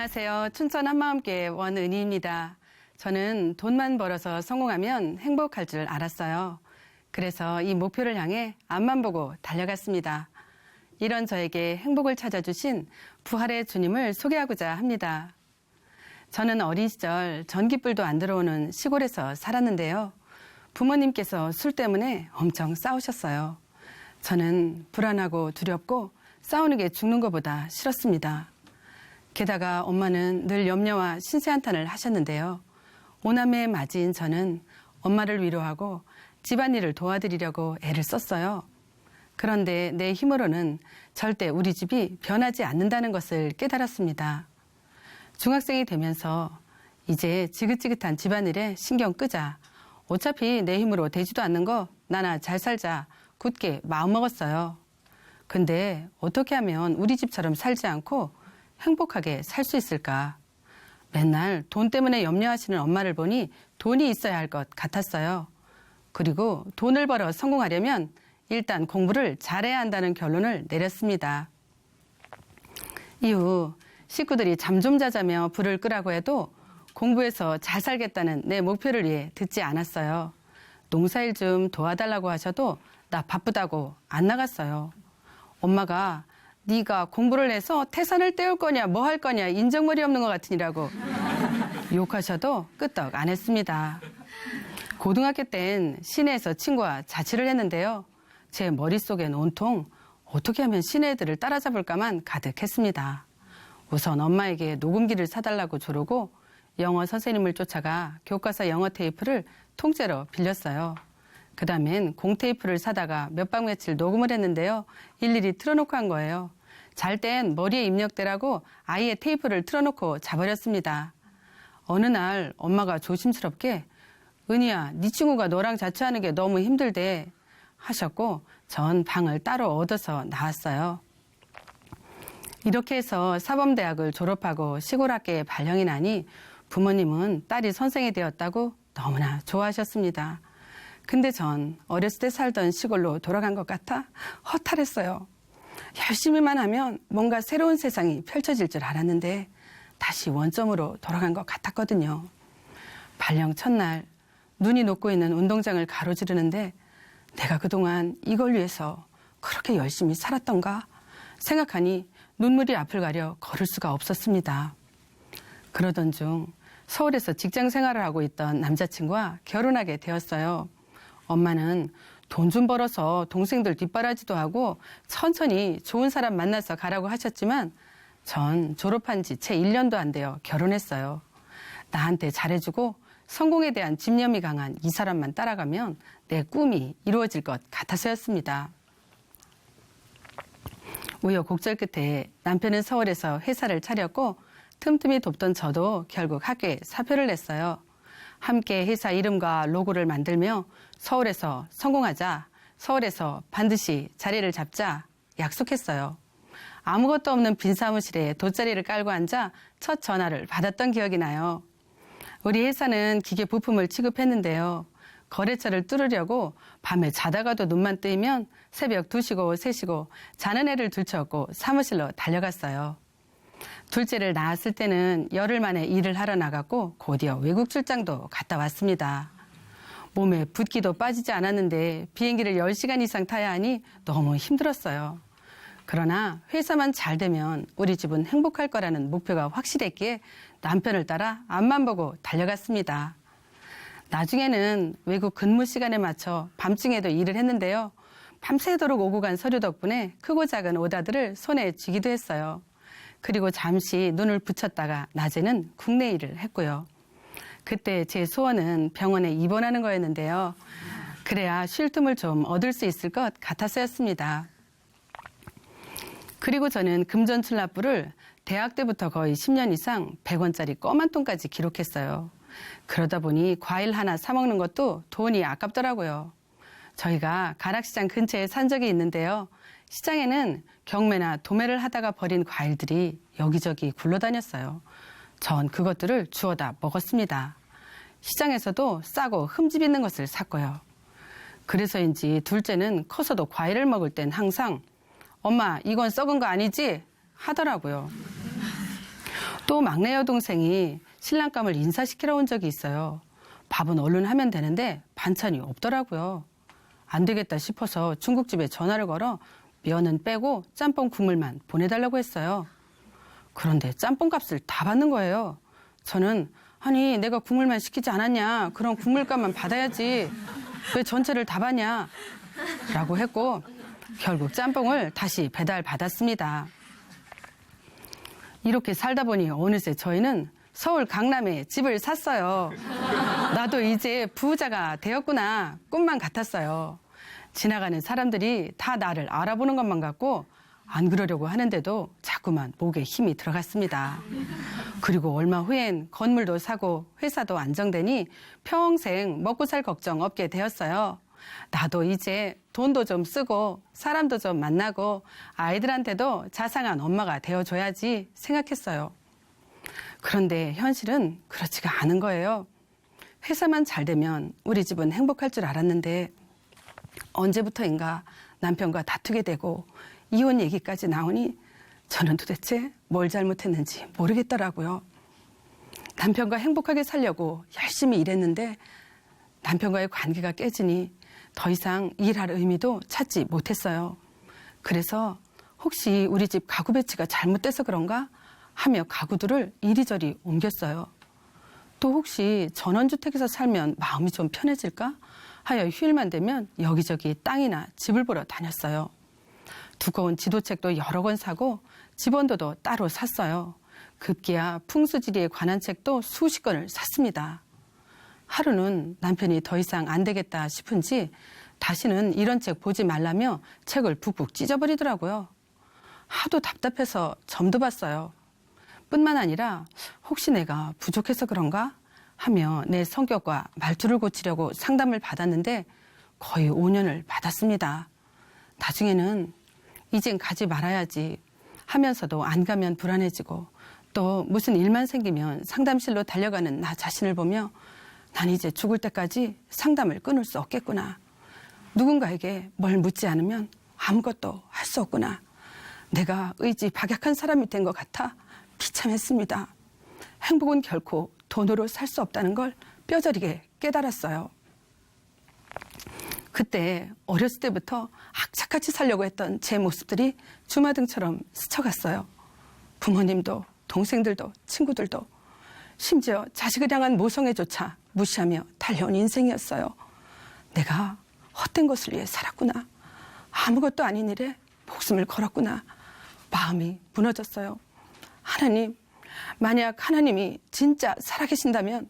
안녕하세요. 춘천 한마음교회 원은희입니다. 저는 돈만 벌어서 성공하면 행복할 줄 알았어요. 그래서 이 목표를 향해 앞만 보고 달려갔습니다. 이런 저에게 행복을 찾아주신 부활의 주님을 소개하고자 합니다. 저는 어린 시절 전기불도 안 들어오는 시골에서 살았는데요. 부모님께서 술 때문에 엄청 싸우셨어요. 저는 불안하고 두렵고 싸우는 게 죽는 것보다 싫었습니다. 게다가 엄마는 늘 염려와 신세한탄을 하셨는데요. 오남매의 맞이인 저는 엄마를 위로하고 집안일을 도와드리려고 애를 썼어요. 그런데 내 힘으로는 절대 우리 집이 변하지 않는다는 것을 깨달았습니다. 중학생이 되면서 이제 지긋지긋한 집안일에 신경 끄자. 어차피 내 힘으로 되지도 않는 거 나나 잘 살자. 굳게 마음먹었어요. 근데 어떻게 하면 우리 집처럼 살지 않고 행복하게 살 수 있을까? 맨날 돈 때문에 염려하시는 엄마를 보니 돈이 있어야 할 것 같았어요. 그리고 돈을 벌어 성공하려면 일단 공부를 잘해야 한다는 결론을 내렸습니다. 이후 식구들이 잠 좀 자자며 불을 끄라고 해도 공부해서 잘 살겠다는 내 목표를 위해 듣지 않았어요. 농사일 좀 도와달라고 하셔도 나 바쁘다고 안 나갔어요. 엄마가 네가 공부를 해서 태산을 떼울 거냐 뭐 할 거냐 인정머리 없는 것 같으니라고 욕하셔도 끄떡 안 했습니다. 고등학교 땐 시내에서 친구와 자취를 했는데요. 제 머릿속엔 온통 어떻게 하면 시내 애들을 따라잡을까만 가득했습니다. 우선 엄마에게 녹음기를 사달라고 조르고 영어 선생님을 쫓아가 교과서 영어 테이프를 통째로 빌렸어요. 그 다음엔 공테이프를 사다가 몇 박 며칠 녹음을 했는데요. 일일이 틀어놓고 한 거예요. 잘 땐 머리에 입력대라고 아예 테이프를 틀어놓고 자버렸습니다. 어느 날 엄마가 조심스럽게 은희야, 네 친구가 너랑 자취하는 게 너무 힘들대 하셨고 전 방을 따로 얻어서 나왔어요. 이렇게 해서 사범대학을 졸업하고 시골 학교에 발령이 나니 부모님은 딸이 선생이 되었다고 너무나 좋아하셨습니다. 근데 전 어렸을 때 살던 시골로 돌아간 것 같아 허탈했어요. 열심히만 하면 뭔가 새로운 세상이 펼쳐질 줄 알았는데 다시 원점으로 돌아간 것 같았거든요. 발령 첫날 눈이 녹고 있는 운동장을 가로지르는데 내가 그동안 이걸 위해서 그렇게 열심히 살았던가 생각하니 눈물이 앞을 가려 걸을 수가 없었습니다. 그러던 중 서울에서 직장 생활을 하고 있던 남자친구와 결혼하게 되었어요. 엄마는 돈 좀 벌어서 동생들 뒷바라지도 하고 천천히 좋은 사람 만나서 가라고 하셨지만 전 졸업한 지 채 1년도 안 되어 결혼했어요. 나한테 잘해주고 성공에 대한 집념이 강한 이 사람만 따라가면 내 꿈이 이루어질 것 같아서였습니다. 우여곡절 끝에 남편은 서울에서 회사를 차렸고 틈틈이 돕던 저도 결국 학교에 사표를 냈어요. 함께 회사 이름과 로고를 만들며 서울에서 성공하자, 서울에서 반드시 자리를 잡자 약속했어요. 아무것도 없는 빈 사무실에 돗자리를 깔고 앉아 첫 전화를 받았던 기억이 나요. 우리 회사는 기계 부품을 취급했는데요. 거래처를 뚫으려고 밤에 자다가도 눈만 뜨이면 새벽 2시고 3시고 자는 애를 들쳐업고 사무실로 달려갔어요. 둘째를 낳았을 때는 열흘 만에 일을 하러 나갔고 곧이어 외국 출장도 갔다 왔습니다. 몸에 붓기도 빠지지 않았는데 비행기를 10시간 이상 타야 하니 너무 힘들었어요. 그러나 회사만 잘 되면 우리 집은 행복할 거라는 목표가 확실했기에 남편을 따라 앞만 보고 달려갔습니다. 나중에는 외국 근무 시간에 맞춰 밤중에도 일을 했는데요. 밤새도록 오고 간 서류 덕분에 크고 작은 오다들을 손에 쥐기도 했어요. 그리고 잠시 눈을 붙였다가 낮에는 국내 일을 했고요. 그때 제 소원은 병원에 입원하는 거였는데요. 그래야 쉴 틈을 좀 얻을 수 있을 것 같아서였습니다. 그리고 저는 금전출납부를 대학 때부터 거의 10년 이상 100원짜리 껌 한 통까지 기록했어요. 그러다 보니 과일 하나 사 먹는 것도 돈이 아깝더라고요. 저희가 가락시장 근처에 산 적이 있는데요. 시장에는 경매나 도매를 하다가 버린 과일들이 여기저기 굴러다녔어요. 전 그것들을 주워다 먹었습니다. 시장에서도 싸고 흠집 있는 것을 샀고요. 그래서인지 둘째는 커서도 과일을 먹을 땐 항상 엄마 이건 썩은 거 아니지? 하더라고요. 또 막내 여동생이 신랑감을 인사시키러 온 적이 있어요. 밥은 얼른 하면 되는데 반찬이 없더라고요. 안 되겠다 싶어서 중국집에 전화를 걸어 면은 빼고 짬뽕 국물만 보내달라고 했어요. 그런데 짬뽕 값을 다 받는 거예요. 저는 아니 내가 국물만 시키지 않았냐, 그럼 국물값만 받아야지 왜 전체를 다 받냐 라고 했고, 결국 짬뽕을 다시 배달받았습니다. 이렇게 살다 보니 어느새 저희는 서울 강남에 집을 샀어요. 나도 이제 부자가 되었구나 꿈만 같았어요. 지나가는 사람들이 다 나를 알아보는 것만 같고 안 그러려고 하는데도 자꾸만 목에 힘이 들어갔습니다. 그리고 얼마 후엔 건물도 사고 회사도 안정되니 평생 먹고 살 걱정 없게 되었어요. 나도 이제 돈도 좀 쓰고 사람도 좀 만나고 아이들한테도 자상한 엄마가 되어줘야지 생각했어요. 그런데 현실은 그렇지가 않은 거예요. 회사만 잘 되면 우리 집은 행복할 줄 알았는데 언제부터인가 남편과 다투게 되고 이혼 얘기까지 나오니 저는 도대체 뭘 잘못했는지 모르겠더라고요. 남편과 행복하게 살려고 열심히 일했는데 남편과의 관계가 깨지니 더 이상 일할 의미도 찾지 못했어요. 그래서 혹시 우리 집 가구 배치가 잘못돼서 그런가 하며 가구들을 이리저리 옮겼어요. 또 혹시 전원주택에서 살면 마음이 좀 편해질까 하여 휴일만 되면 여기저기 땅이나 집을 보러 다녔어요. 두꺼운 지도책도 여러 권 사고 집원도도 따로 샀어요. 급기야 풍수지리에 관한 책도 수십 권을 샀습니다. 하루는 남편이 더 이상 안 되겠다 싶은지 다시는 이런 책 보지 말라며 책을 북북 찢어버리더라고요. 하도 답답해서 점도 봤어요. 뿐만 아니라 혹시 내가 부족해서 그런가 하며 내 성격과 말투를 고치려고 상담을 받았는데 거의 5년을 받았습니다. 나중에는 이젠 가지 말아야지 하면서도 안 가면 불안해지고 또 무슨 일만 생기면 상담실로 달려가는 나 자신을 보며 난 이제 죽을 때까지 상담을 끊을 수 없겠구나. 누군가에게 뭘 묻지 않으면 아무것도 할 수 없구나. 내가 의지 박약한 사람이 된 것 같아 비참했습니다. 행복은 결코 돈으로 살 수 없다는 걸 뼈저리게 깨달았어요. 그때 어렸을 때부터 악착같이 살려고 했던 제 모습들이 주마등처럼 스쳐갔어요. 부모님도 동생들도 친구들도 심지어 자식을 향한 모성애조차 무시하며 달려온 인생이었어요. 내가 헛된 것을 위해 살았구나. 아무것도 아닌 일에 목숨을 걸었구나. 마음이 무너졌어요. 하나님, 만약 하나님이 진짜 살아계신다면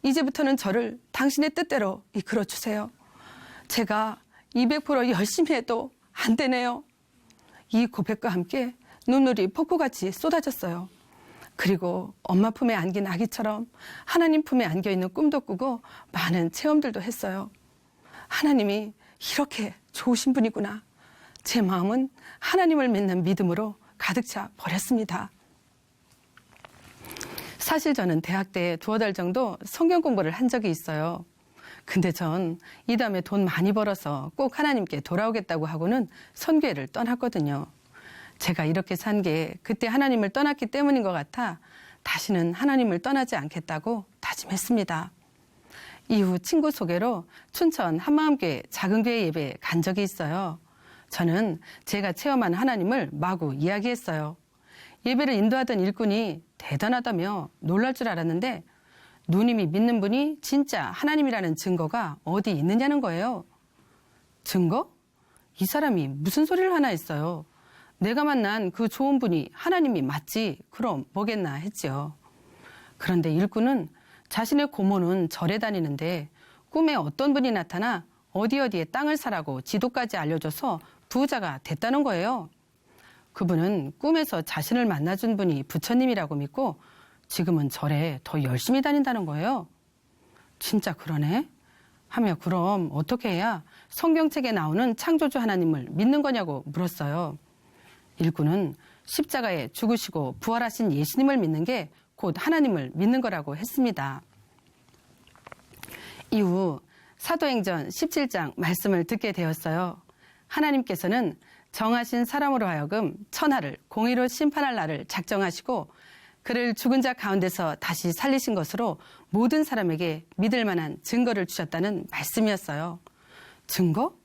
이제부터는 저를 당신의 뜻대로 이끌어 주세요. 제가 200% 열심히 해도 안 되네요. 이 고백과 함께 눈물이 폭포같이 쏟아졌어요. 그리고 엄마 품에 안긴 아기처럼 하나님 품에 안겨있는 꿈도 꾸고 많은 체험들도 했어요. 하나님이 이렇게 좋으신 분이구나. 제 마음은 하나님을 믿는 믿음으로 가득 차 버렸습니다. 사실 저는 대학 때 2달 정도 성경 공부를 한 적이 있어요. 근데 전 이 다음에 돈 많이 벌어서 꼭 하나님께 돌아오겠다고 하고는 선교회를 떠났거든요. 제가 이렇게 산 게 그때 하나님을 떠났기 때문인 것 같아 다시는 하나님을 떠나지 않겠다고 다짐했습니다. 이후 친구 소개로 춘천 한마음교회 작은 교회 예배에 간 적이 있어요. 저는 제가 체험한 하나님을 마구 이야기했어요. 예배를 인도하던 일꾼이 대단하다며 놀랄 줄 알았는데 누님이 믿는 분이 진짜 하나님이라는 증거가 어디 있느냐는 거예요. 증거? 이 사람이 무슨 소리를 하나 했어요. 내가 만난 그 좋은 분이 하나님이 맞지 그럼 뭐겠나 했죠. 그런데 일꾼은 자신의 고모는 절에 다니는데 꿈에 어떤 분이 나타나 어디에 땅을 사라고 지도까지 알려줘서 부자가 됐다는 거예요. 그분은 꿈에서 자신을 만나준 분이 부처님이라고 믿고 지금은 절에 더 열심히 다닌다는 거예요. 진짜 그러네? 하며 그럼 어떻게 해야 성경책에 나오는 창조주 하나님을 믿는 거냐고 물었어요. 일꾼은 십자가에 죽으시고 부활하신 예수님을 믿는 게 곧 하나님을 믿는 거라고 했습니다. 이후 사도행전 17장 말씀을 듣게 되었어요. 하나님께서는 정하신 사람으로 하여금 천하를 공의로 심판할 날을 작정하시고 그를 죽은 자 가운데서 다시 살리신 것으로 모든 사람에게 믿을 만한 증거를 주셨다는 말씀이었어요. 증거?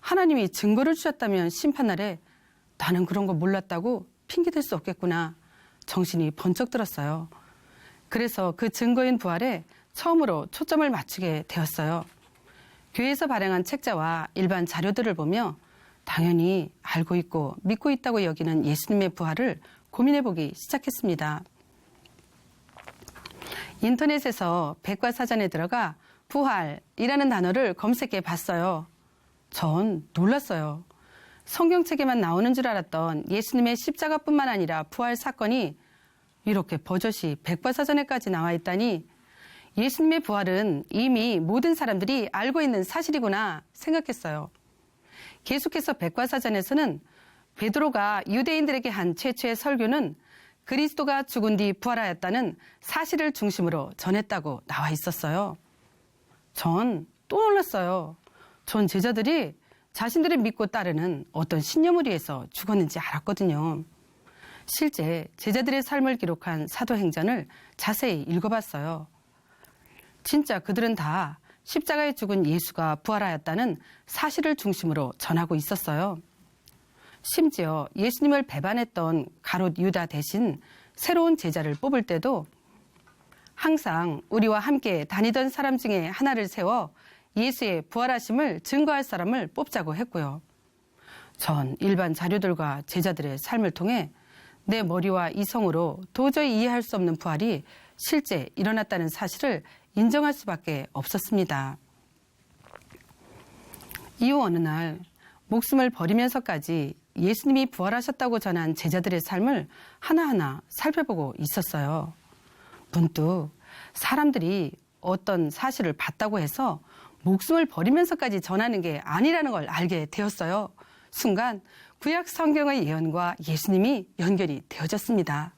하나님이 증거를 주셨다면 심판날에 나는 그런 거 몰랐다고 핑계댈 수 없겠구나. 정신이 번쩍 들었어요. 그래서 그 증거인 부활에 처음으로 초점을 맞추게 되었어요. 교회에서 발행한 책자와 일반 자료들을 보며 당연히 알고 있고 믿고 있다고 여기는 예수님의 부활을 고민해보기 시작했습니다. 인터넷에서 백과사전에 들어가 부활이라는 단어를 검색해 봤어요. 전 놀랐어요. 성경책에만 나오는 줄 알았던 예수님의 십자가뿐만 아니라 부활 사건이 이렇게 버젓이 백과사전에까지 나와 있다니 예수님의 부활은 이미 모든 사람들이 알고 있는 사실이구나 생각했어요. 계속해서 백과사전에서는 베드로가 유대인들에게 한 최초의 설교는 그리스도가 죽은 뒤 부활하였다는 사실을 중심으로 전했다고 나와 있었어요. 전 또 놀랐어요. 전 제자들이 자신들이 믿고 따르는 어떤 신념을 위해서 죽었는지 알았거든요. 실제 제자들의 삶을 기록한 사도행전을 자세히 읽어봤어요. 진짜 그들은 다 십자가에 죽은 예수가 부활하였다는 사실을 중심으로 전하고 있었어요. 심지어 예수님을 배반했던 가롯 유다 대신 새로운 제자를 뽑을 때도 항상 우리와 함께 다니던 사람 중에 하나를 세워 예수의 부활하심을 증거할 사람을 뽑자고 했고요. 전 일반 자료들과 제자들의 삶을 통해 내 머리와 이성으로 도저히 이해할 수 없는 부활이 실제 일어났다는 사실을 인정할 수밖에 없었습니다. 이후 어느 날 목숨을 버리면서까지 예수님이 부활하셨다고 전한 제자들의 삶을 하나하나 살펴보고 있었어요. 문득 사람들이 어떤 사실을 봤다고 해서 목숨을 버리면서까지 전하는 게 아니라는 걸 알게 되었어요. 순간 구약 성경의 예언과 예수님이 연결이 되어졌습니다.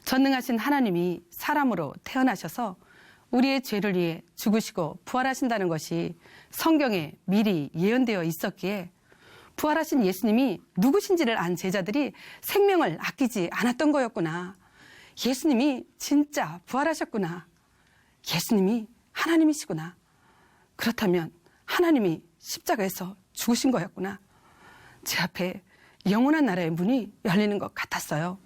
전능하신 하나님이 사람으로 태어나셔서 우리의 죄를 위해 죽으시고 부활하신다는 것이 성경에 미리 예언되어 있었기에 부활하신 예수님이 누구신지를 안 제자들이 생명을 아끼지 않았던 거였구나. 예수님이 진짜 부활하셨구나. 예수님이 하나님이시구나. 그렇다면 하나님이 십자가에서 죽으신 거였구나. 제 앞에 영원한 나라의 문이 열리는 것 같았어요.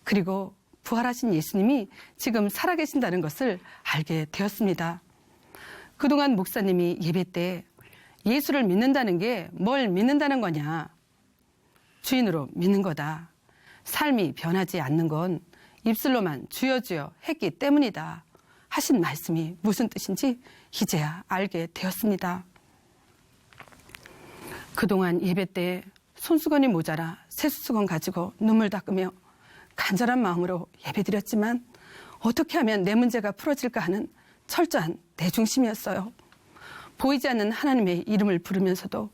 그리고 부활하신 예수님이 지금 살아계신다는 것을 알게 되었습니다. 그동안 목사님이 예배 때 예수를 믿는다는 게 뭘 믿는다는 거냐. 주인으로 믿는 거다. 삶이 변하지 않는 건 입술로만 주여 주여 했기 때문이다. 하신 말씀이 무슨 뜻인지 이제야 알게 되었습니다. 그동안 예배 때 손수건이 모자라 새수수건 가지고 눈물 닦으며 간절한 마음으로 예배드렸지만 어떻게 하면 내 문제가 풀어질까 하는 철저한 내 중심이었어요. 보이지 않는 하나님의 이름을 부르면서도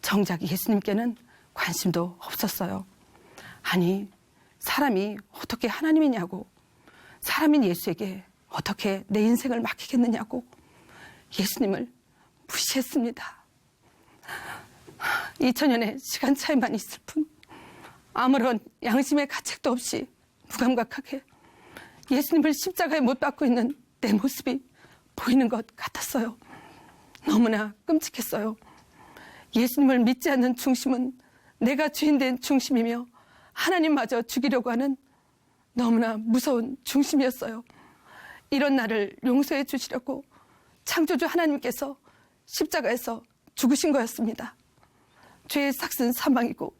정작 예수님께는 관심도 없었어요. 아니, 사람이 어떻게 하나님이냐고, 사람인 예수에게 어떻게 내 인생을 맡기겠느냐고 예수님을 무시했습니다. 2000년의 시간 차이만 있을 뿐 아무런 양심의 가책도 없이 무감각하게 예수님을 십자가에 못 박고 있는 내 모습이 보이는 것 같았어요. 너무나 끔찍했어요. 예수님을 믿지 않는 중심은 내가 주인된 중심이며 하나님마저 죽이려고 하는 너무나 무서운 중심이었어요. 이런 나를 용서해 주시려고 창조주 하나님께서 십자가에서 죽으신 거였습니다. 죄의 삭은 사망이고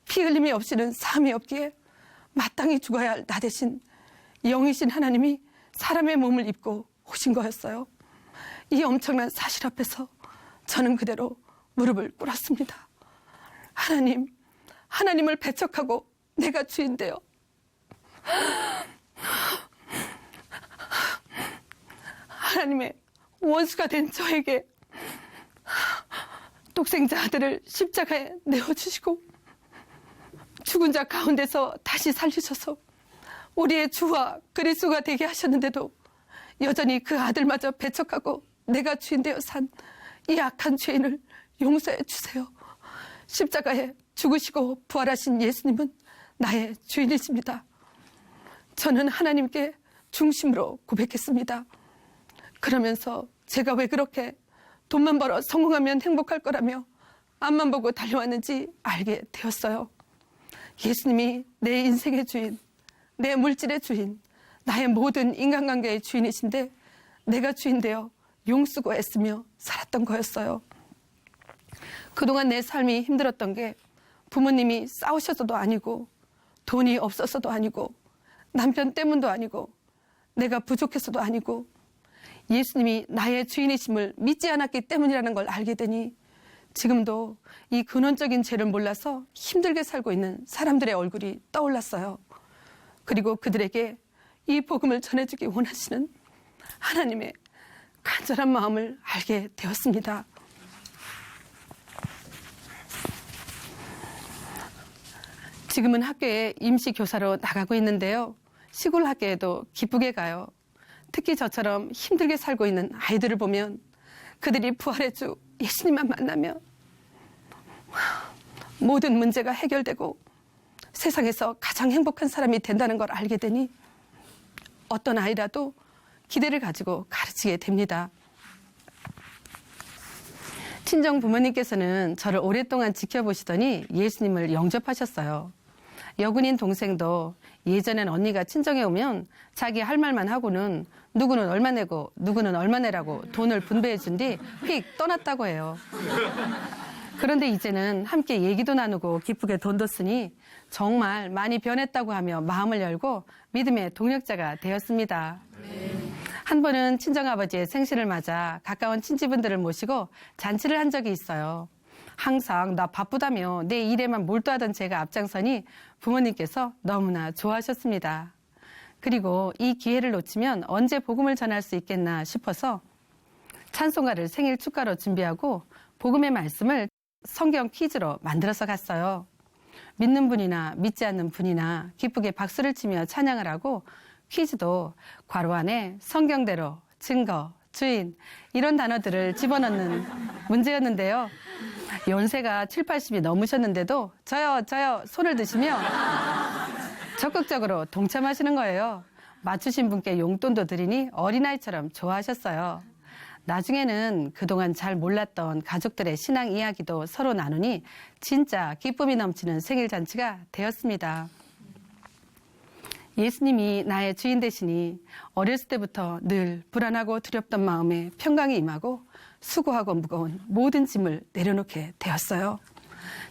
피 흘림이 없이는 사함이 없기에 마땅히 죽어야 할 나 대신 영이신 하나님이 사람의 몸을 입고 오신 거였어요. 이 엄청난 사실 앞에서 저는 그대로 무릎을 꿇었습니다. 하나님을 배척하고 내가 주인되어 하나님의 원수가 된 저에게 독생자 아들을 십자가에 내어주시고 죽은 자 가운데서 다시 살리셔서 우리의 주와 그리스도가 되게 하셨는데도 여전히 그 아들마저 배척하고 내가 주인되어 산 이 악한 죄인을 용서해 주세요. 십자가에 죽으시고 부활하신 예수님은 나의 주인이십니다. 저는 하나님께 중심으로 고백했습니다. 그러면서 제가 왜 그렇게 돈만 벌어 성공하면 행복할 거라며 앞만 보고 달려왔는지 알게 되었어요. 예수님이 내 인생의 주인, 내 물질의 주인, 나의 모든 인간관계의 주인이신데 내가 주인 되어 용쓰고 애쓰며 살았던 거였어요. 그동안 내 삶이 힘들었던 게 부모님이 싸우셔서도 아니고 돈이 없어서도 아니고 남편 때문도 아니고 내가 부족해서도 아니고 예수님이 나의 주인이심을 믿지 않았기 때문이라는 걸 알게 되니 지금도 이 근원적인 죄를 몰라서 힘들게 살고 있는 사람들의 얼굴이 떠올랐어요. 그리고 그들에게 이 복음을 전해주기 원하시는 하나님의 간절한 마음을 알게 되었습니다. 지금은 학교에 임시교사로 나가고 있는데요. 시골 학교에도 기쁘게 가요. 특히 저처럼 힘들게 살고 있는 아이들을 보면 그들이 부활의 주 예수님만 만나면 모든 문제가 해결되고 세상에서 가장 행복한 사람이 된다는 걸 알게 되니 어떤 아이라도 기대를 가지고 가르치게 됩니다. 친정 부모님께서는 저를 오랫동안 지켜보시더니 예수님을 영접하셨어요. 여군인 동생도 예전엔 언니가 친정에 오면 자기 할 말만 하고는 누구는 얼마 내고 누구는 얼마 내라고 돈을 분배해 준 뒤 휙 떠났다고 해요. 그런데 이제는 함께 얘기도 나누고 기쁘게 돈도 쓰니 정말 많이 변했다고 하며 마음을 열고 믿음의 동력자가 되었습니다. 한 번은 친정아버지의 생신을 맞아 가까운 친지분들을 모시고 잔치를 한 적이 있어요. 항상 나 바쁘다며 내 일에만 몰두하던 제가 앞장서니 부모님께서 너무나 좋아하셨습니다. 그리고 이 기회를 놓치면 언제 복음을 전할 수 있겠나 싶어서 찬송가를 생일 축가로 준비하고 복음의 말씀을 성경 퀴즈로 만들어서 갔어요. 믿는 분이나 믿지 않는 분이나 기쁘게 박수를 치며 찬양을 하고 퀴즈도 괄호 안에 성경대로, 증거, 주인 이런 단어들을 집어넣는 문제였는데요. 연세가 7, 80이 넘으셨는데도 저요 손을 드시며 적극적으로 동참하시는 거예요. 맞추신 분께 용돈도 드리니 어린아이처럼 좋아하셨어요. 나중에는 그동안 잘 몰랐던 가족들의 신앙 이야기도 서로 나누니 진짜 기쁨이 넘치는 생일 잔치가 되었습니다. 예수님이 나의 주인 되시니 어렸을 때부터 늘 불안하고 두렵던 마음에 평강이 임하고 수고하고 무거운 모든 짐을 내려놓게 되었어요.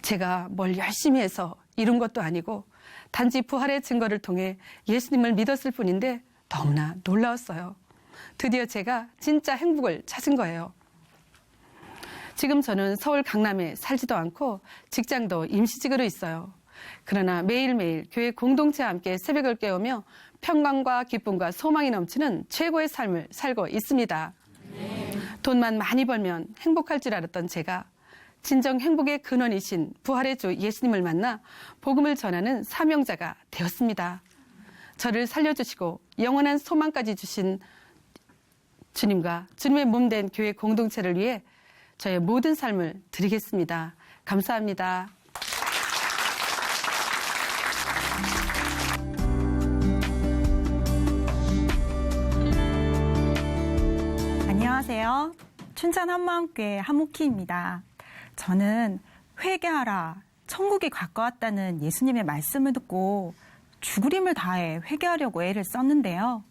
제가 뭘 열심히 해서 이룬 것도 아니고 단지 부활의 증거를 통해 예수님을 믿었을 뿐인데 너무나 놀라웠어요. 드디어 제가 진짜 행복을 찾은 거예요. 지금 저는 서울 강남에 살지도 않고 직장도 임시직으로 있어요. 그러나 매일매일 교회 공동체와 함께 새벽을 깨우며 평강과 기쁨과 소망이 넘치는 최고의 삶을 살고 있습니다. 돈만 많이 벌면 행복할 줄 알았던 제가 진정 행복의 근원이신 부활의 주 예수님을 만나 복음을 전하는 사명자가 되었습니다. 저를 살려주시고 영원한 소망까지 주신 주님과 주님의 몸된 교회 공동체를 위해 저의 모든 삶을 드리겠습니다. 감사합니다. 안녕하세요. 춘천 한마음교회 한목희입니다. 저는 회개하라, 천국이 가까웠다는 예수님의 말씀을 듣고 죽을 힘을 다해 회개하려고 애를 썼는데요.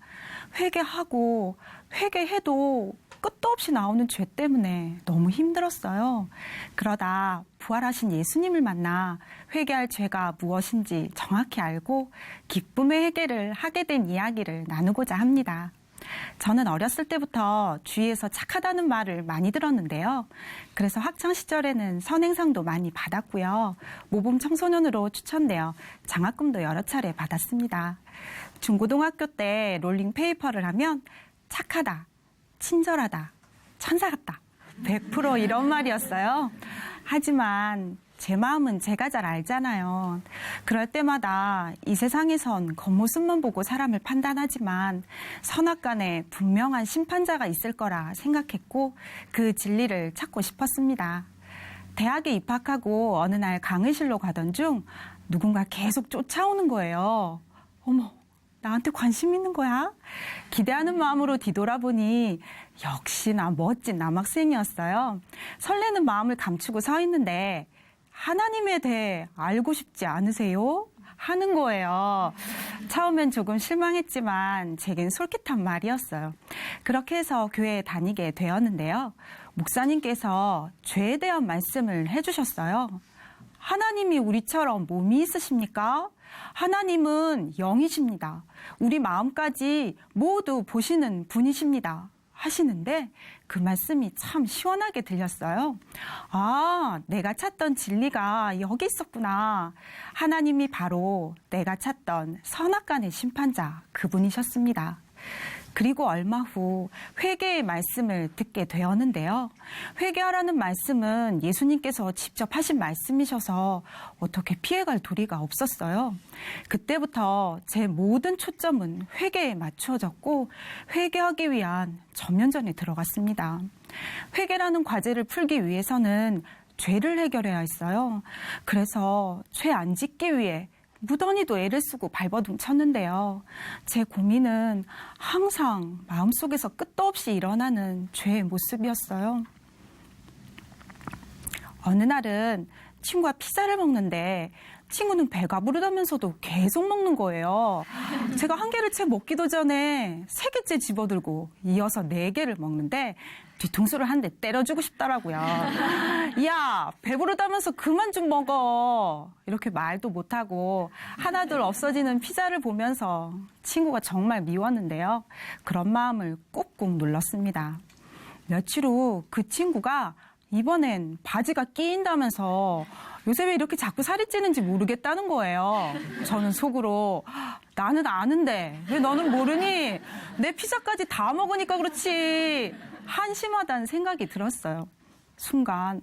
회개하고 회개해도 끝도 없이 나오는 죄 때문에 너무 힘들었어요. 그러다 부활하신 예수님을 만나 회개할 죄가 무엇인지 정확히 알고 기쁨의 회개를 하게 된 이야기를 나누고자 합니다. 저는 어렸을 때부터 주위에서 착하다는 말을 많이 들었는데요. 그래서 학창시절에는 선행상도 많이 받았고요. 모범 청소년으로 추천되어 장학금도 여러 차례 받았습니다. 중고등학교 때 롤링 페이퍼를 하면 착하다, 친절하다, 천사 같다, 100% 이런 말이었어요. 하지만 제 마음은 제가 잘 알잖아요. 그럴 때마다 이 세상에선 겉모습만 보고 사람을 판단하지만 선악간에 분명한 심판자가 있을 거라 생각했고 그 진리를 찾고 싶었습니다. 대학에 입학하고 어느 날 강의실로 가던 중 누군가 계속 쫓아오는 거예요. 어머, 나한테 관심 있는 거야? 기대하는 마음으로 뒤돌아보니 역시나 멋진 남학생이었어요. 설레는 마음을 감추고 서 있는데 하나님에 대해 알고 싶지 않으세요? 하는 거예요. 처음엔 조금 실망했지만 제겐 솔깃한 말이었어요. 그렇게 해서 교회에 다니게 되었는데요. 목사님께서 죄에 대한 말씀을 해주셨어요. 하나님이 우리처럼 몸이 있으십니까? 하나님은 영이십니다. 우리 마음까지 모두 보시는 분이십니다. 하시는데 그 말씀이 참 시원하게 들렸어요. 아, 내가 찾던 진리가 여기 있었구나. 하나님이 바로 내가 찾던 선악간의 심판자 그분이셨습니다. 그리고 얼마 후 회개의 말씀을 듣게 되었는데요. 회개하라는 말씀은 예수님께서 직접 하신 말씀이셔서 어떻게 피해갈 도리가 없었어요. 그때부터 제 모든 초점은 회개에 맞추어졌고 회개하기 위한 전면전에 들어갔습니다. 회개라는 과제를 풀기 위해서는 죄를 해결해야 했어요. 그래서 죄 안 짓기 위해 무던히도 애를 쓰고 발버둥 쳤는데요. 제 고민은 항상 마음속에서 끝도 없이 일어나는 죄의 모습이었어요. 어느 날은 친구가 피자를 먹는데 친구는 배가 부르다면서도 계속 먹는 거예요. 제가 한 개를 채 먹기도 전에 3개째 집어들고 이어서 4개를 먹는데 뒤통수를 한 대 때려주고 싶더라고요. 야, 배부르다면서 그만 좀 먹어. 이렇게 말도 못하고 하나둘 없어지는 피자를 보면서 친구가 정말 미웠는데요. 그런 마음을 꾹꾹 눌렀습니다. 며칠 후 그 친구가 이번엔 바지가 끼인다면서 요새 왜 이렇게 자꾸 살이 찌는지 모르겠다는 거예요. 저는 속으로 나는 아는데 왜 너는 모르니? 내 피자까지 다 먹으니까 그렇지. 한심하다는 생각이 들었어요. 순간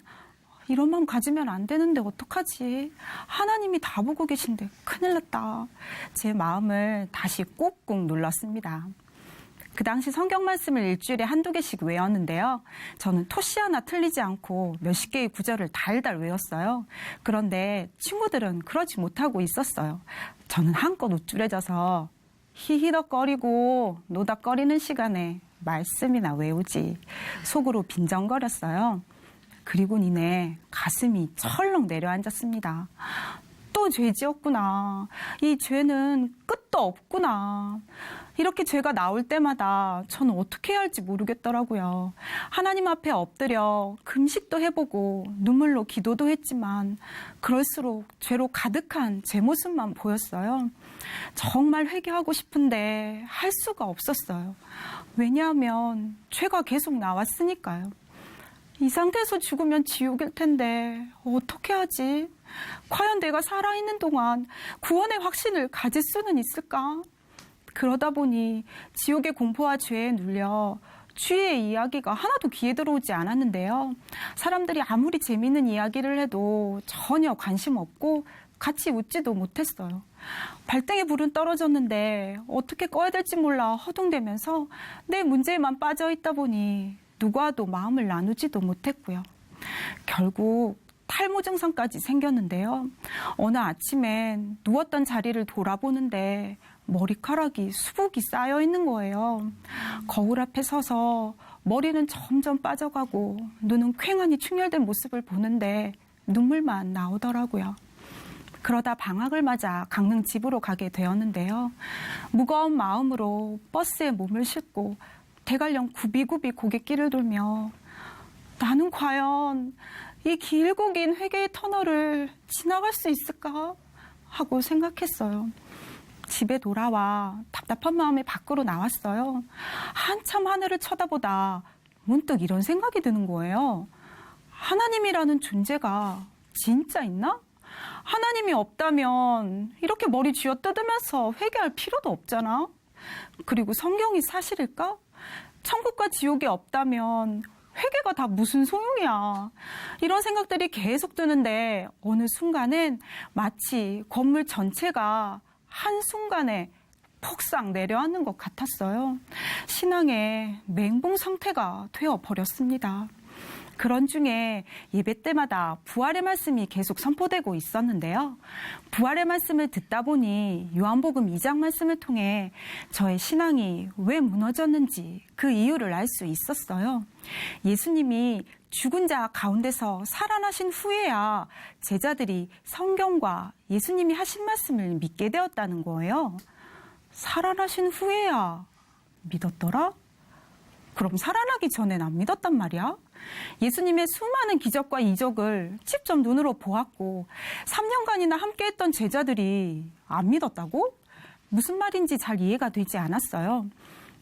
이런 마음 가지면 안 되는데 어떡하지? 하나님이 다 보고 계신데 큰일 났다. 제 마음을 다시 꾹꾹 눌렀습니다. 그 당시 성경 말씀을 일주일에 1~2개씩 외웠는데요. 저는 토시 하나 틀리지 않고 몇십 개의 구절을 달달 외웠어요. 그런데 친구들은 그러지 못하고 있었어요. 저는 한껏 우쭐해져서 히히덕거리고 노닥거리는 시간에 말씀이나 외우지. 속으로 빈정거렸어요. 그리고 니네 가슴이 철렁 내려앉았습니다. 또 죄지었구나. 이 죄는 끝도 없구나. 이렇게 죄가 나올 때마다 저는 어떻게 해야 할지 모르겠더라고요. 하나님 앞에 엎드려 금식도 해보고 눈물로 기도도 했지만 그럴수록 죄로 가득한 제 모습만 보였어요. 정말 회개하고 싶은데 할 수가 없었어요. 왜냐하면 죄가 계속 나왔으니까요. 이 상태에서 죽으면 지옥일 텐데 어떻게 하지? 과연 내가 살아있는 동안 구원의 확신을 가질 수는 있을까? 그러다 보니 지옥의 공포와 죄에 눌려 주위의 이야기가 하나도 귀에 들어오지 않았는데요. 사람들이 아무리 재미있는 이야기를 해도 전혀 관심 없고 같이 웃지도 못했어요. 발등에 불은 떨어졌는데 어떻게 꺼야 될지 몰라 허둥대면서 내 문제에만 빠져 있다 보니 누구와도 마음을 나누지도 못했고요. 결국 탈모 증상까지 생겼는데요. 어느 아침엔 누웠던 자리를 돌아보는데 머리카락이 수북이 쌓여 있는 거예요. 거울 앞에 서서 머리는 점점 빠져가고 눈은 퀭하니 충혈된 모습을 보는데 눈물만 나오더라고요. 그러다 방학을 맞아 강릉 집으로 가게 되었는데요. 무거운 마음으로 버스에 몸을 싣고 대관령 굽이굽이 고갯길을 돌며 나는 과연 이 길고 긴 회개의 터널을 지나갈 수 있을까 하고 생각했어요. 집에 돌아와 답답한 마음에 밖으로 나왔어요. 한참 하늘을 쳐다보다 문득 이런 생각이 드는 거예요. 하나님이라는 존재가 진짜 있나? 하나님이 없다면 이렇게 머리 쥐어뜯으면서 회개할 필요도 없잖아. 그리고 성경이 사실일까? 천국과 지옥이 없다면 회개가 다 무슨 소용이야. 이런 생각들이 계속 드는데 어느 순간엔 마치 건물 전체가 한순간에 폭삭 내려앉는 것 같았어요. 신앙의 멘붕 상태가 되어버렸습니다. 그런 중에 예배 때마다 부활의 말씀이 계속 선포되고 있었는데요. 부활의 말씀을 듣다 보니 요한복음 2장 말씀을 통해 저의 신앙이 왜 무너졌는지 그 이유를 알 수 있었어요. 예수님이 죽은 자 가운데서 살아나신 후에야 제자들이 성경과 예수님이 하신 말씀을 믿게 되었다는 거예요. 살아나신 후에야 믿었더라? 그럼 살아나기 전엔 안 믿었단 말이야? 예수님의 수많은 기적과 이적을 직접 눈으로 보았고 3년간이나 함께했던 제자들이 안 믿었다고? 무슨 말인지 잘 이해가 되지 않았어요.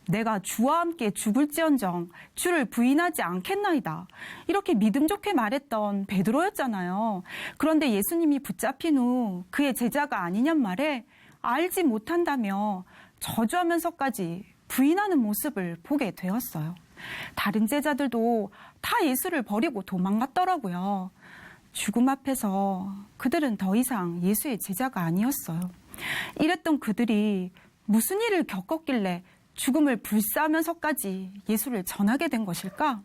내가 주와 함께 죽을지언정 주를 부인하지 않겠나이다. 이렇게 믿음 좋게 말했던 베드로였잖아요. 그런데 예수님이 붙잡힌 후 그의 제자가 아니냔 말에 알지 못한다며 저주하면서까지 부인하는 모습을 보게 되었어요. 다른 제자들도 다 예수를 버리고 도망갔더라고요. 죽음 앞에서 그들은 더 이상 예수의 제자가 아니었어요. 이랬던 그들이 무슨 일을 겪었길래 죽음을 불사하면서까지 예수를 전하게 된 것일까?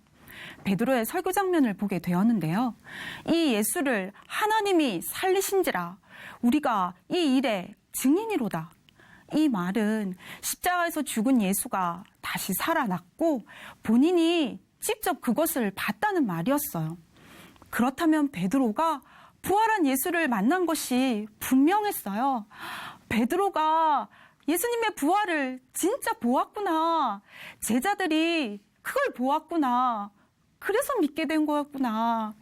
베드로의 설교 장면을 보게 되었는데요. 이 예수를 하나님이 살리신지라 우리가 이 일의 증인이로다. 이 말은 십자가에서 죽은 예수가 다시 살아났고 본인이 직접 그것을 봤다는 말이었어요. 그렇다면 베드로가 부활한 예수를 만난 것이 분명했어요. 베드로가 예수님의 부활을 진짜 보았구나. 제자들이 그걸 보았구나. 그래서 믿게 된 거였구나.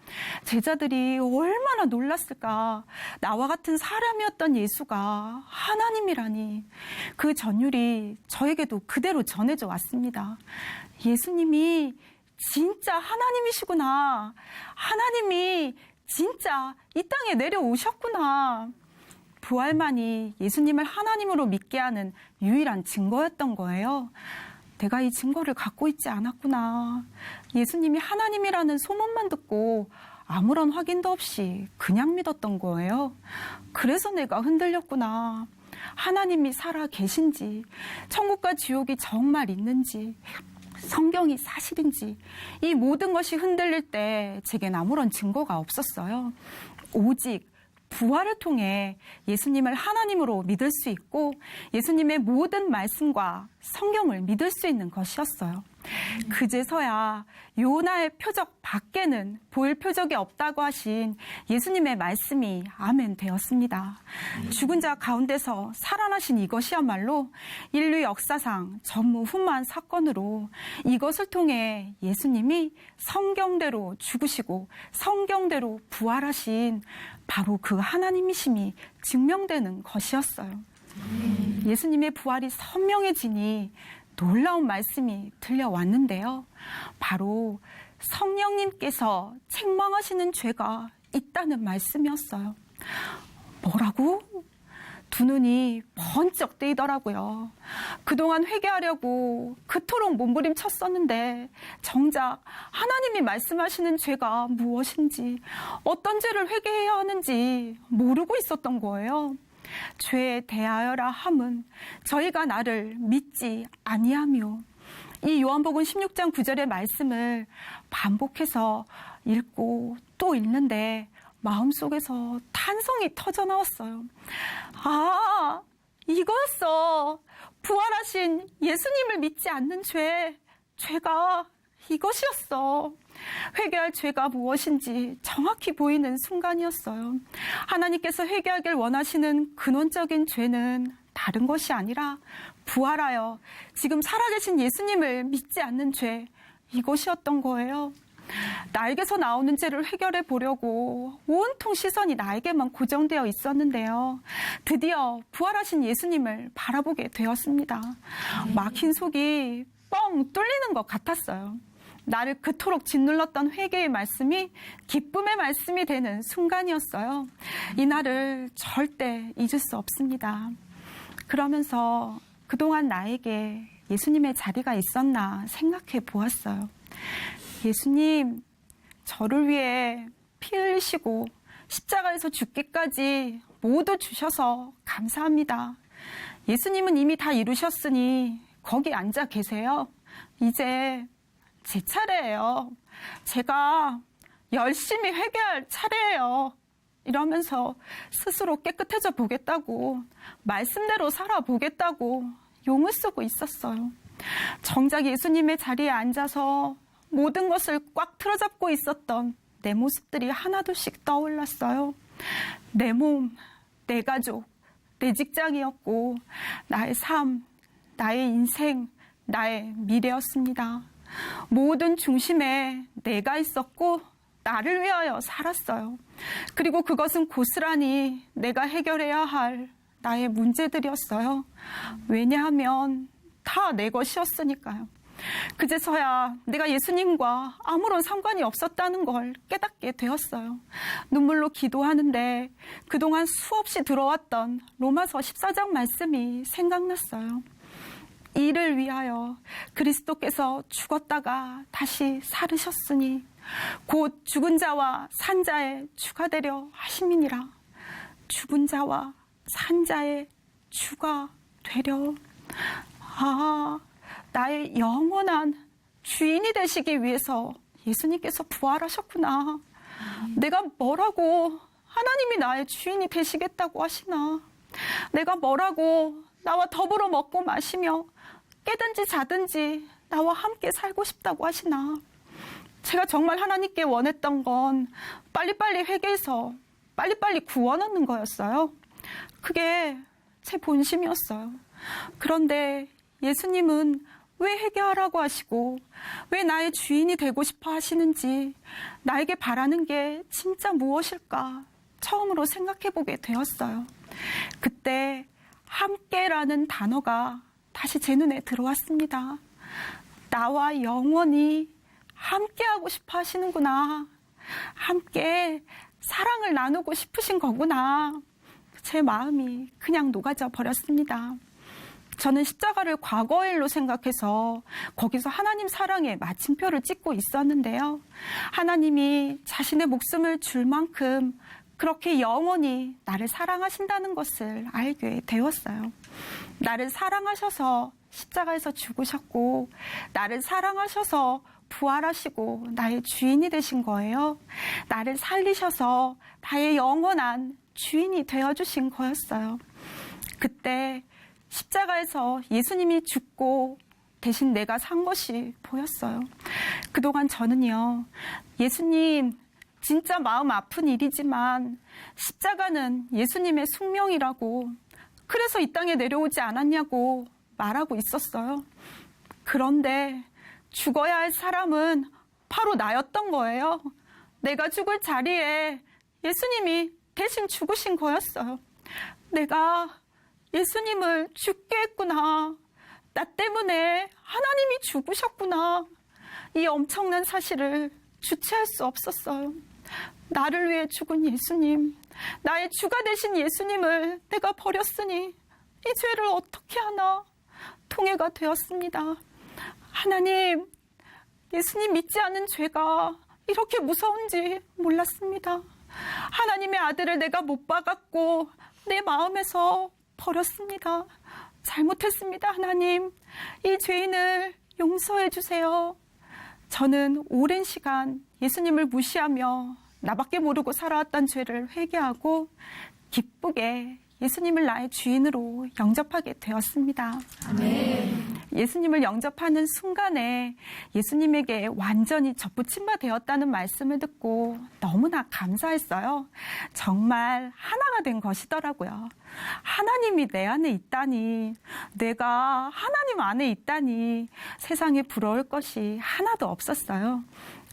제자들이 얼마나 놀랐을까. 나와 같은 사람이었던 예수가 하나님이라니. 그 전율이 저에게도 그대로 전해져 왔습니다. 예수님이 진짜 하나님이시구나. 하나님이 진짜 이 땅에 내려오셨구나. 부활만이 예수님을 하나님으로 믿게 하는 유일한 증거였던 거예요. 내가 이 증거를 갖고 있지 않았구나. 예수님이 하나님이라는 소문만 듣고 아무런 확인도 없이 그냥 믿었던 거예요. 그래서 내가 흔들렸구나. 하나님이 살아 계신지, 천국과 지옥이 정말 있는지, 성경이 사실인지 이 모든 것이 흔들릴 때 제겐 아무런 증거가 없었어요. 오직 부활을 통해 예수님을 하나님으로 믿을 수 있고 예수님의 모든 말씀과 성경을 믿을 수 있는 것이었어요. 그제서야 요나의 표적 밖에는 보일 표적이 없다고 하신 예수님의 말씀이 아멘 되었습니다. 죽은 자 가운데서 살아나신 이것이야말로 인류 역사상 전무후무한 사건으로 이것을 통해 예수님이 성경대로 죽으시고 성경대로 부활하신 바로 그 하나님이심이 증명되는 것이었어요. 예수님의 부활이 선명해지니 놀라운 말씀이 들려왔는데요. 바로 성령님께서 책망하시는 죄가 있다는 말씀이었어요. 뭐라고? 두 눈이 번쩍 뜨이더라고요. 그동안 회개하려고 그토록 몸부림쳤었는데 정작 하나님이 말씀하시는 죄가 무엇인지 어떤 죄를 회개해야 하는지 모르고 있었던 거예요. 죄에 대하여라 함은 저희가 나를 믿지 아니하며 이 요한복음 16장 9절의 말씀을 반복해서 읽고 또 읽는데 마음속에서 탄성이 터져나왔어요. 아, 이거였어. 부활하신 예수님을 믿지 않는 죄가 이것이었어. 회개할 죄가 무엇인지 정확히 보이는 순간이었어요. 하나님께서 회개하길 원하시는 근원적인 죄는 다른 것이 아니라 부활하여 지금 살아계신 예수님을 믿지 않는 죄, 이것이었던 거예요. 나에게서 나오는 죄를 해결해 보려고 온통 시선이 나에게만 고정되어 있었는데요. 드디어 부활하신 예수님을 바라보게 되었습니다. 막힌 속이 뻥 뚫리는 것 같았어요. 나를 그토록 짓눌렀던 회개의 말씀이 기쁨의 말씀이 되는 순간이었어요. 이 날을 절대 잊을 수 없습니다. 그러면서 그동안 나에게 예수님의 자리가 있었나 생각해 보았어요. 예수님, 저를 위해 피 흘리시고 십자가에서 죽기까지 모두 주셔서 감사합니다. 예수님은 이미 다 이루셨으니 거기 앉아 계세요. 이제 제 차례예요. 제가 열심히 회개할 차례예요. 이러면서 스스로 깨끗해져 보겠다고, 말씀대로 살아보겠다고 용을 쓰고 있었어요. 정작 예수님의 자리에 앉아서 모든 것을 꽉 틀어잡고 있었던 내 모습들이 하나둘씩 떠올랐어요. 내 몸, 내 가족, 내 직장이었고 나의 삶, 나의 인생, 나의 미래였습니다. 모든 중심에 내가 있었고 나를 위하여 살았어요. 그리고 그것은 고스란히 내가 해결해야 할 나의 문제들이었어요. 왜냐하면 다 내 것이었으니까요. 그제서야 내가 예수님과 아무런 상관이 없었다는 걸 깨닫게 되었어요. 눈물로 기도하는데 그동안 수없이 들어왔던 로마서 14장 말씀이 생각났어요. 이를 위하여 그리스도께서 죽었다가 다시 살으셨으니 곧 죽은 자와 산 자의 주가 되려 하심이니라. 죽은 자와 산 자의 주가 되려. 나의 영원한 주인이 되시기 위해서 예수님께서 부활하셨구나. 내가 뭐라고 하나님이 나의 주인이 되시겠다고 하시나. 내가 뭐라고 나와 더불어 먹고 마시며 깨든지 자든지 나와 함께 살고 싶다고 하시나. 제가 정말 하나님께 원했던 건 빨리빨리 회개해서 빨리빨리 구원 얻는 거였어요. 그게 제 본심이었어요. 그런데 예수님은 왜 회개하라고 하시고 왜 나의 주인이 되고 싶어 하시는지, 나에게 바라는 게 진짜 무엇일까 처음으로 생각해보게 되었어요. 그때 함께라는 단어가 다시 제 눈에 들어왔습니다. 나와 영원히 함께하고 싶어 하시는구나. 함께 사랑을 나누고 싶으신 거구나. 제 마음이 그냥 녹아져 버렸습니다. 저는 십자가를 과거의 일로 생각해서 거기서 하나님 사랑의 마침표를 찍고 있었는데요. 하나님이 자신의 목숨을 줄 만큼 그렇게 영원히 나를 사랑하신다는 것을 알게 되었어요. 나를 사랑하셔서 십자가에서 죽으셨고, 나를 사랑하셔서 부활하시고 나의 주인이 되신 거예요. 나를 살리셔서 나의 영원한 주인이 되어주신 거였어요. 그때 십자가에서 예수님이 죽고 대신 내가 산 것이 보였어요. 그동안 저는요, 예수님, 진짜 마음 아픈 일이지만 십자가는 예수님의 숙명이라고, 그래서 이 땅에 내려오지 않았냐고 말하고 있었어요. 그런데 죽어야 할 사람은 바로 나였던 거예요. 내가 죽을 자리에 예수님이 대신 죽으신 거였어요. 내가 예수님을 죽게 했구나. 나 때문에 하나님이 죽으셨구나. 이 엄청난 사실을 주체할 수 없었어요. 나를 위해 죽은 예수님, 나의 주가 되신 예수님을 내가 버렸으니 이 죄를 어떻게 하나 통해가 되었습니다. 하나님, 예수님 믿지 않은 죄가 이렇게 무서운지 몰랐습니다. 하나님의 아들을 내가 못 박았고 내 마음에서 버렸습니다. 잘못했습니다. 하나님, 이 죄인을 용서해 주세요. 저는 오랜 시간 예수님을 무시하며 나밖에 모르고 살아왔던 죄를 회개하고 기쁘게 예수님을 나의 주인으로 영접하게 되었습니다. 아멘. 예수님을 영접하는 순간에 예수님에게 완전히 접붙임 바 되었다는 말씀을 듣고 너무나 감사했어요. 정말 하나가 된 것이더라고요. 하나님이 내 안에 있다니, 내가 하나님 안에 있다니 세상에 부러울 것이 하나도 없었어요.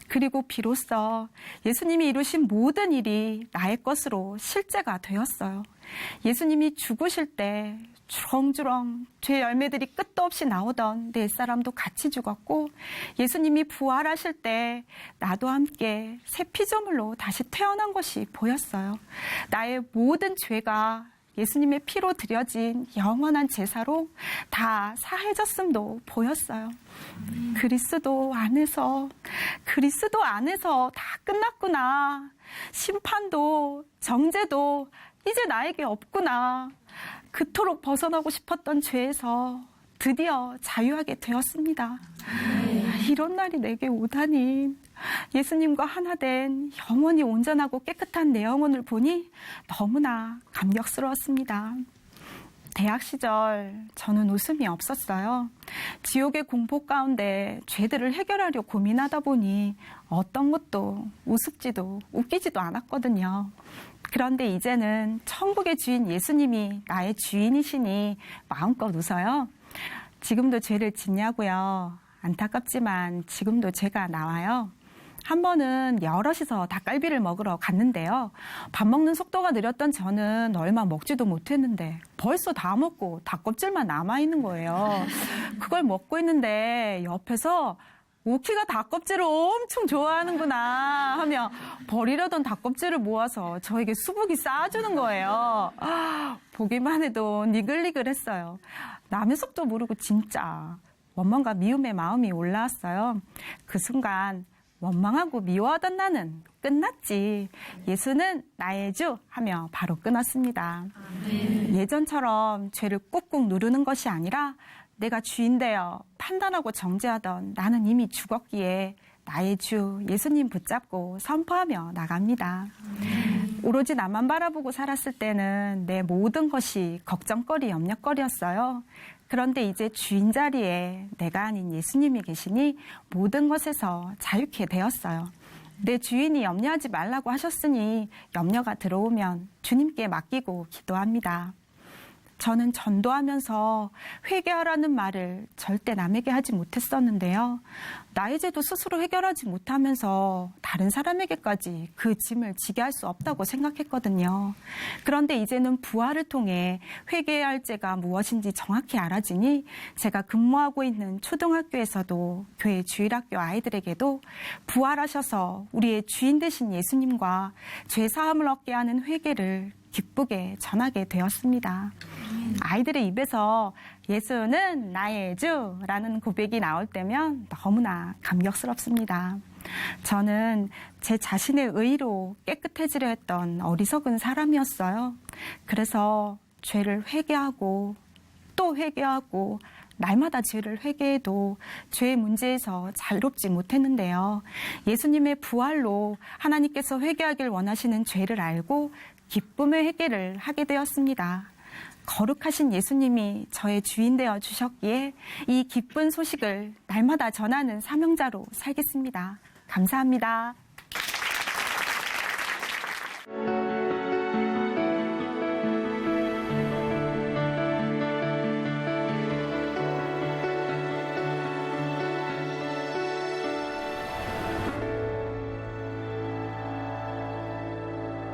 그리고 비로소 예수님이 이루신 모든 일이 나의 것으로 실제가 되었어요. 예수님이 죽으실 때 주렁주렁 죄 열매들이 끝도 없이 나오던 내 사람도 같이 죽었고, 예수님이 부활하실 때 나도 함께 새 피조물로 다시 태어난 것이 보였어요. 나의 모든 죄가 예수님의 피로 드려진 영원한 제사로 다 사해졌음도 보였어요. 그리스도 안에서 다 끝났구나. 심판도 정죄도 이제 나에게 없구나. 그토록 벗어나고 싶었던 죄에서 드디어 자유하게 되었습니다. 이런 날이 내게 오다니. 예수님과 하나 된 영원히 온전하고 깨끗한 내 영혼을 보니 너무나 감격스러웠습니다. 대학 시절 저는 웃음이 없었어요. 지옥의 공포 가운데 죄들을 해결하려 고민하다 보니 어떤 것도 우습지도 웃기지도 않았거든요. 그런데 이제는 천국의 주인 예수님이 나의 주인이시니 마음껏 웃어요. 지금도 죄를 짓냐고요. 안타깝지만 지금도 죄가 나와요. 한 번은 여럿이서 닭갈비를 먹으러 갔는데요. 밥 먹는 속도가 느렸던 저는 얼마 먹지도 못했는데 벌써 다 먹고 닭껍질만 남아있는 거예요. 그걸 먹고 있는데 옆에서 오키가 닭껍질을 엄청 좋아하는구나 하며 버리려던 닭껍질을 모아서 저에게 수북이 쌓아주는 거예요. 보기만 해도 니글니글했어요. 남의 속도 모르고 진짜 원망과 미움의 마음이 올라왔어요. 그 순간 원망하고 미워하던 나는 끝났지. 예수는 나의 주 하며 바로 끊었습니다. 예전처럼 죄를 꾹꾹 누르는 것이 아니라 내가 주인 되어 판단하고 정죄하던 나는 이미 죽었기에 나의 주 예수님 붙잡고 선포하며 나갑니다. 오로지 나만 바라보고 살았을 때는 내 모든 것이 걱정거리, 염려거리였어요. 그런데 이제 주인 자리에 내가 아닌 예수님이 계시니 모든 것에서 자유케 되었어요. 내 주인이 염려하지 말라고 하셨으니 염려가 들어오면 주님께 맡기고 기도합니다. 저는 전도하면서 회개하라는 말을 절대 남에게 하지 못했었는데요. 나의 죄도 스스로 해결하지 못하면서 다른 사람에게까지 그 짐을 지게 할 수 없다고 생각했거든요. 그런데 이제는 부활을 통해 회개해야 할 죄가 무엇인지 정확히 알아지니 제가 근무하고 있는 초등학교에서도 교회 주일학교 아이들에게도 부활하셔서 우리의 주인 되신 예수님과 죄 사함을 얻게 하는 회개를 기쁘게 전하게 되었습니다. 아이들의 입에서 예수는 나의 주라는 고백이 나올 때면 너무나 감격스럽습니다. 저는 제 자신의 의로 깨끗해지려 했던 어리석은 사람이었어요. 그래서 죄를 회개하고 또 회개하고 날마다 죄를 회개해도 죄의 문제에서 자유롭지 못했는데요. 예수님의 부활로 하나님께서 회개하길 원하시는 죄를 알고 기쁨의 회개를 하게 되었습니다. 거룩하신 예수님이 저의 주인 되어 주셨기에 이 기쁜 소식을 날마다 전하는 사명자로 살겠습니다. 감사합니다.